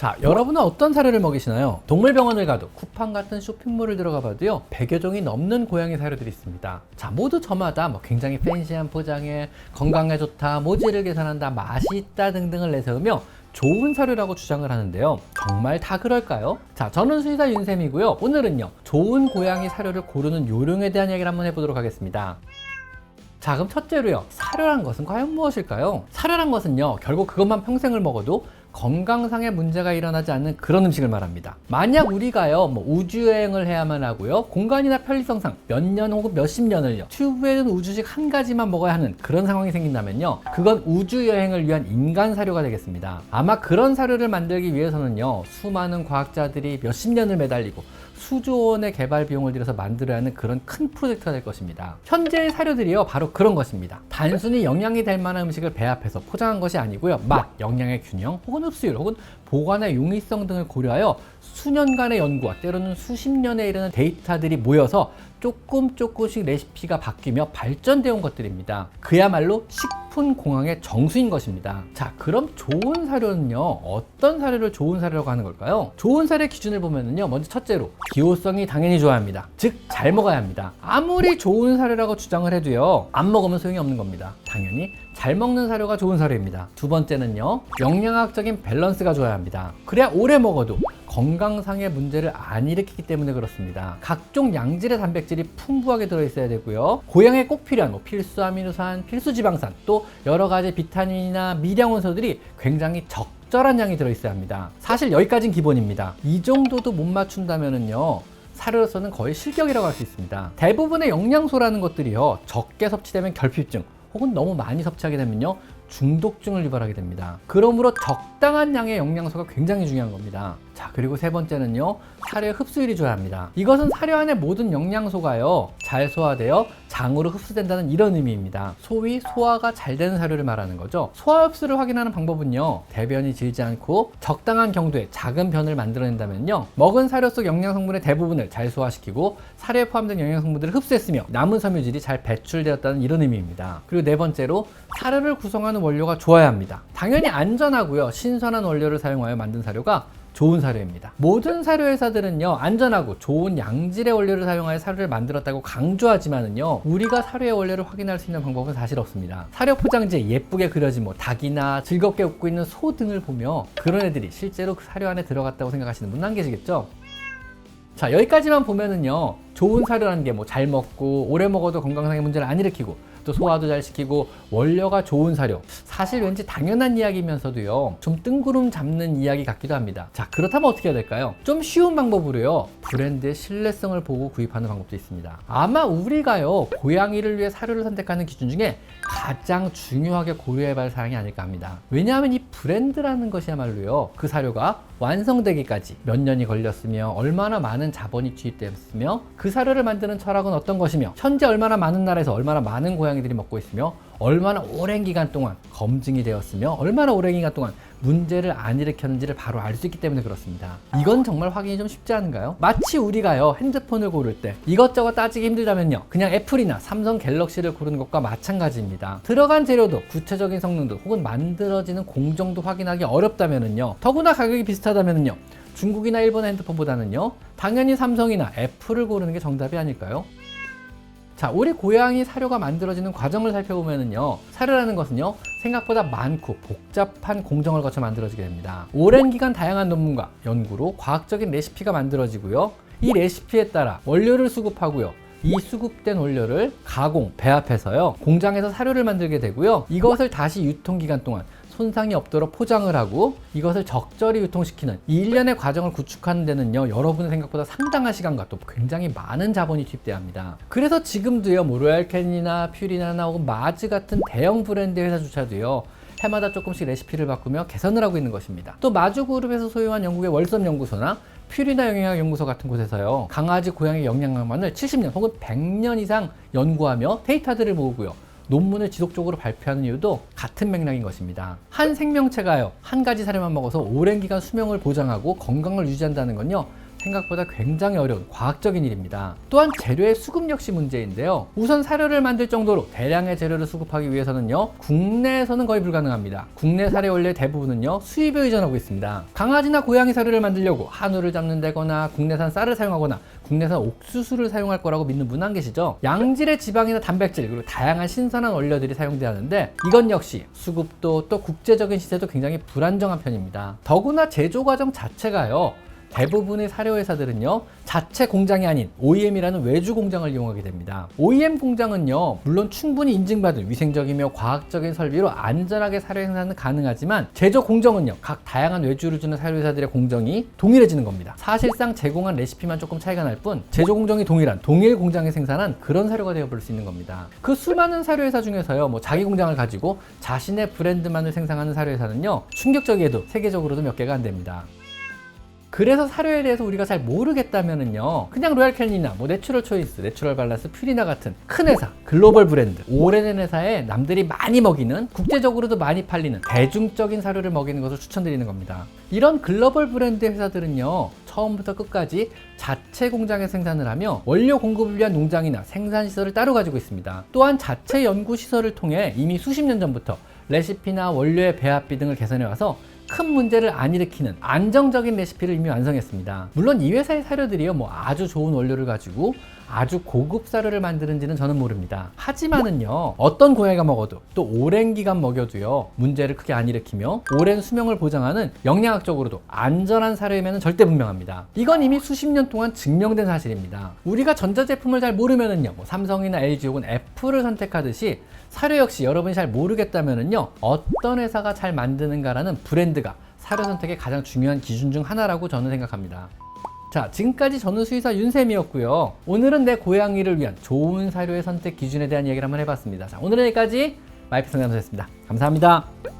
자, 여러분은 어떤 사료를 먹이시나요? 동물병원을 가도 쿠팡 같은 쇼핑몰을 들어가 봐도요 100여 종이 넘는 고양이 사료들이 있습니다. 자, 모두 저마다 굉장히 팬시한 포장에 건강에 좋다, 모질을 개선한다, 맛이 있다 등등을 내세우며 좋은 사료라고 주장을 하는데요. 정말 다 그럴까요? 자, 저는 수의사 윤쌤이고요. 오늘은요 좋은 고양이 사료를 고르는 요령에 대한 이야기를 한번 해보도록 하겠습니다. 자, 그럼 첫째로요, 사료란 것은 과연 무엇일까요? 사료란 것은요 결국 그것만 평생을 먹어도 건강상의 문제가 일어나지 않는 그런 음식을 말합니다. 만약 우리가요 우주여행을 해야만 하고요 공간이나 편리성상 몇 년 혹은 몇십 년을요 튜브에 든 우주식 한 가지만 먹어야 하는 그런 상황이 생긴다면요 그건 우주여행을 위한 인간 사료가 되겠습니다. 아마 그런 사료를 만들기 위해서는요 수많은 과학자들이 몇십 년을 매달리고 수조 원의 개발 비용을 들여서 만들어야 하는 그런 큰 프로젝트가 될 것입니다. 현재의 사료들이요 바로 그런 것입니다. 단순히 영양이 될 만한 음식을 배합해서 포장한 것이 아니고요 맛, 영양의 균형, 혹은 흡수율, 혹은 보관의 용이성 등을 고려하여 수년간의 연구와 때로는 수십 년에 이르는 데이터들이 모여서 조금씩 레시피가 바뀌며 발전되어 온 것들입니다. 그야말로 식품공학의 정수인 것입니다. 자, 그럼 좋은 사료는요 어떤 사료를 좋은 사료라고 하는 걸까요? 좋은 사료의 기준을 보면요 먼저 첫째로 기호성이 당연히 좋아야 합니다. 즉 잘 먹어야 합니다. 아무리 좋은 사료라고 주장을 해도요 안 먹으면 소용이 없는 겁니다. 당연히 잘 먹는 사료가 좋은 사료입니다. 두 번째는요 영양학적인 밸런스가 좋아야 합니다. 그래야 오래 먹어도 건강상의 문제를 안 일으키기 때문에 그렇습니다. 각종 양질의 단백질이 풍부하게 들어있어야 되고요 고양이에 꼭 필요한 필수 아미노산, 필수 지방산, 또 여러 가지 비타민이나 미량원소들이 굉장히 적절한 양이 들어있어야 합니다. 사실 여기까지는 기본입니다. 이 정도도 못 맞춘다면은요 사료로서는 거의 실격이라고 할 수 있습니다. 대부분의 영양소라는 것들이요 적게 섭취되면 결핍증, 혹은 너무 많이 섭취하게 되면요 중독증을 유발하게 됩니다. 그러므로 적당한 양의 영양소가 굉장히 중요한 겁니다. 자, 그리고 세 번째는요 사료의 흡수율이 좋아야 합니다. 이것은 사료 안의 모든 영양소가요 잘 소화되어 장으로 흡수된다는 이런 의미입니다. 소위 소화가 잘 되는 사료를 말하는 거죠. 소화 흡수를 확인하는 방법은요 대변이 질지 않고 적당한 경도의 작은 변을 만들어낸다면요 먹은 사료 속 영양 성분의 대부분을 잘 소화시키고 사료에 포함된 영양 성분들을 흡수했으며 남은 섬유질이 잘 배출되었다는 이런 의미입니다. 그리고 네 번째로 사료를 구성하는 원료가 좋아야 합니다. 당연히 안전하고요 신선한 원료를 사용하여 만든 사료가 좋은 사료입니다. 모든 사료 회사들은요 안전하고 좋은 양질의 원료를 사용하여 사료를 만들었다고 강조하지만은요 우리가 사료의 원료를 확인할 수 있는 방법은 사실 없습니다. 사료 포장지에 예쁘게 그려진 닭이나 즐겁게 웃고 있는 소 등을 보며 그런 애들이 실제로 그 사료 안에 들어갔다고 생각하시는 분은 안 계시겠죠? 자, 여기까지만 보면은요 좋은 사료라는 게 잘 먹고 오래 먹어도 건강상의 문제를 안 일으키고 또 소화도 잘 시키고 원료가 좋은 사료, 사실 왠지 당연한 이야기면서도요 좀 뜬구름 잡는 이야기 같기도 합니다. 자, 그렇다면 어떻게 해야 될까요? 좀 쉬운 방법으로요 브랜드의 신뢰성을 보고 구입하는 방법도 있습니다. 아마 우리가요 고양이를 위해 사료를 선택하는 기준 중에 가장 중요하게 고려해봐야 할 사항이 아닐까 합니다. 왜냐하면 이 브랜드라는 것이야말로요 그 사료가 완성되기까지 몇 년이 걸렸으며 얼마나 많은 자본이 투입되었으며 그 사료를 만드는 철학은 어떤 것이며 현재 얼마나 많은 나라에서 얼마나 많은 고양이들이 먹고 있으며 얼마나 오랜 기간 동안 검증이 되었으며 얼마나 오랜 기간 동안 문제를 안 일으켰는지를 바로 알 수 있기 때문에 그렇습니다. 이건 정말 확인이 좀 쉽지 않은가요? 마치 우리가요 핸드폰을 고를 때 이것저것 따지기 힘들다면요 그냥 애플이나 삼성 갤럭시를 고르는 것과 마찬가지입니다. 들어간 재료도 구체적인 성능도 혹은 만들어지는 공정도 확인하기 어렵다면은요 더구나 가격이 비슷하다면은요 중국이나 일본 핸드폰보다는요 당연히 삼성이나 애플을 고르는 게 정답이 아닐까요? 자, 우리 고양이 사료가 만들어지는 과정을 살펴보면은요 사료라는 것은요 생각보다 많고 복잡한 공정을 거쳐 만들어지게 됩니다. 오랜 기간 다양한 논문과 연구로 과학적인 레시피가 만들어지고요 이 레시피에 따라 원료를 수급하고요 이 수급된 원료를 가공, 배합해서요 공장에서 사료를 만들게 되고요 이것을 다시 유통기간 동안 손상이 없도록 포장을 하고 이것을 적절히 유통시키는 이 일련의 과정을 구축하는 데는요 여러분의 생각보다 상당한 시간과 또 굉장히 많은 자본이 투입돼야 합니다. 그래서 지금도요 로얄캐닌이나 퓨리나나 혹은 마즈 같은 대형 브랜드 회사조차도요 해마다 조금씩 레시피를 바꾸며 개선을 하고 있는 것입니다. 또 마주그룹에서 소유한 영국의 월섬 연구소나 퓨리나 영양연구소 같은 곳에서요 강아지, 고양이 영양학만을 70년 혹은 100년 이상 연구하며 데이터들을 모으고요 논문을 지속적으로 발표하는 이유도 같은 맥락인 것입니다. 한 생명체가요 한 가지 사료만 먹어서 오랜 기간 수명을 보장하고 건강을 유지한다는 건요 생각보다 굉장히 어려운 과학적인 일입니다. 또한 재료의 수급 역시 문제인데요. 우선 사료를 만들 정도로 대량의 재료를 수급하기 위해서는요, 국내에서는 거의 불가능합니다. 국내 사료 원료의 대부분은요, 수입에 의존하고 있습니다. 강아지나 고양이 사료를 만들려고 한우를 잡는 데거나 국내산 쌀을 사용하거나 국내산 옥수수를 사용할 거라고 믿는 분 안 계시죠? 양질의 지방이나 단백질 그리고 다양한 신선한 원료들이 사용되는데 이건 역시 수급도 또 국제적인 시세도 굉장히 불안정한 편입니다. 더구나 제조 과정 자체가요, 대부분의 사료 회사들은요, 자체 공장이 아닌 OEM이라는 외주 공장을 이용하게 됩니다. OEM 공장은요, 물론 충분히 인증받은 위생적이며 과학적인 설비로 안전하게 사료 생산은 가능하지만 제조 공정은요, 각 다양한 외주를 주는 사료 회사들의 공정이 동일해지는 겁니다. 사실상 제공한 레시피만 조금 차이가 날 뿐 제조 공정이 동일한 동일 공장에 생산한 그런 사료가 되어볼 수 있는 겁니다. 그 수많은 사료 회사 중에서요, 뭐 자기 공장을 가지고 자신의 브랜드만을 생산하는 사료 회사는요, 충격적이게도 세계적으로도 몇 개가 안 됩니다. 그래서 사료에 대해서 우리가 잘 모르겠다면은요, 그냥 로얄캐닌이나 뭐 내추럴 초이스, 내추럴 밸런스, 퓨리나 같은 큰 회사, 글로벌 브랜드, 오래된 회사에 남들이 많이 먹이는, 국제적으로도 많이 팔리는 대중적인 사료를 먹이는 것을 추천드리는 겁니다. 이런 글로벌 브랜드 회사들은요, 처음부터 끝까지 자체 공장에 생산을 하며 원료 공급을 위한 농장이나 생산 시설을 따로 가지고 있습니다. 또한 자체 연구 시설을 통해 이미 수십 년 전부터 레시피나 원료의 배합비 등을 개선해 와서 큰 문제를 안 일으키는 안정적인 레시피를 이미 완성했습니다. 물론 이 회사의 사료들이요, 뭐 아주 좋은 원료를 가지고 아주 고급 사료를 만드는지는 저는 모릅니다. 하지만은요, 어떤 고양이가 먹어도 또 오랜 기간 먹여도요, 문제를 크게 안 일으키며 오랜 수명을 보장하는 영양학적으로도 안전한 사료임에는 절대 분명합니다. 이건 이미 수십 년 동안 증명된 사실입니다. 우리가 전자제품을 잘 모르면은요, 뭐 삼성이나 LG 혹은 애플을 선택하듯이 사료 역시 여러분이 잘 모르겠다면은요, 어떤 회사가 잘 만드는가라는 브랜드가 사료 선택의 가장 중요한 기준 중 하나라고 저는 생각합니다. 자, 지금까지 저는 수의사 윤쌤이었고요. 오늘은 내 고양이를 위한 좋은 사료의 선택 기준에 대한 이야기를 한번 해봤습니다. 자, 오늘은 여기까지 마이펫 상담소였습니다. 감사합니다.